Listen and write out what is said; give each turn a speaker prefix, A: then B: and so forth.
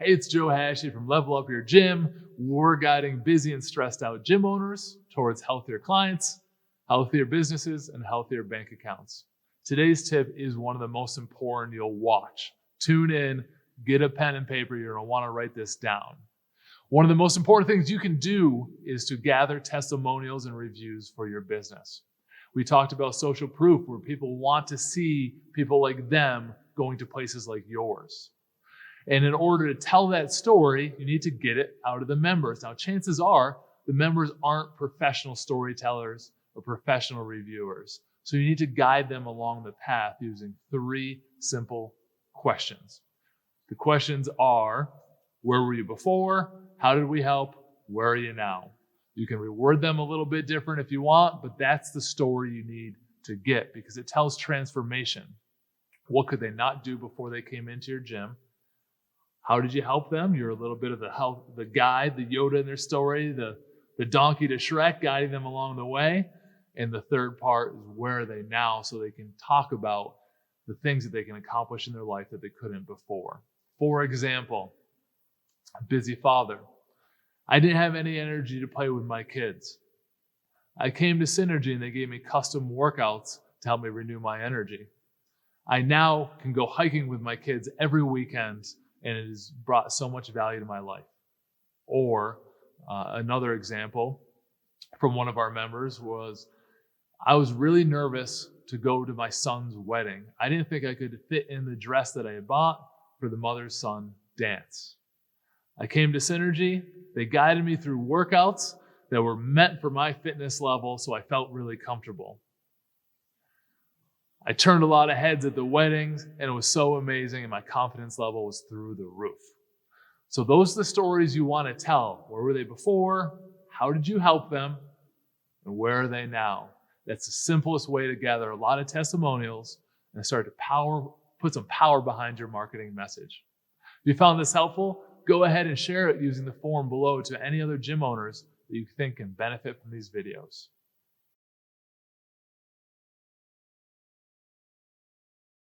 A: Hey, it's Joe Hashey from Level Up Your Gym. We're guiding busy and stressed out gym owners towards healthier clients, healthier businesses, and healthier bank accounts. Today's tip is one of the most important you'll watch. Tune in, get a pen and paper. You're going to want to write this down. One of the most important things you can do is to gather testimonials and reviews for your business. We talked about social proof, where people want to see people like them going to places like yours. And in order to tell that story, you need to get it out of the members. Now, chances are the members aren't professional storytellers or professional reviewers. So you need to guide them along the path using 3 simple questions. The questions are, where were you before? How did we help? Where are you now? You can reword them a little bit different if you want, but that's the story you need to get because it tells transformation. What could they not do before they came into your gym? How did you help them? You're a little bit of the guide, the Yoda in their story, the donkey to Shrek, guiding them along the way. And the third part is where are they now, so they can talk about the things that they can accomplish in their life that they couldn't before. For example, a busy father. I didn't have any energy to play with my kids. I came to Synergy and they gave me custom workouts to help me renew my energy. I now can go hiking with my kids every weekend, and it has brought so much value to my life. Or another example from one of our members was, I was really nervous to go to my son's wedding. I didn't think I could fit in the dress that I had bought for the mother-son dance. I came to Synergy. They guided me through workouts that were meant for my fitness level, so I felt really comfortable. I turned a lot of heads at the weddings, and it was so amazing, and my confidence level was through the roof. So those are the stories you want to tell. Where were they before? How did you help them? And where are they now? That's the simplest way to gather a lot of testimonials and start to put some power behind your marketing message. If you found this helpful, go ahead and share it using the form below to any other gym owners that you think can benefit from these videos.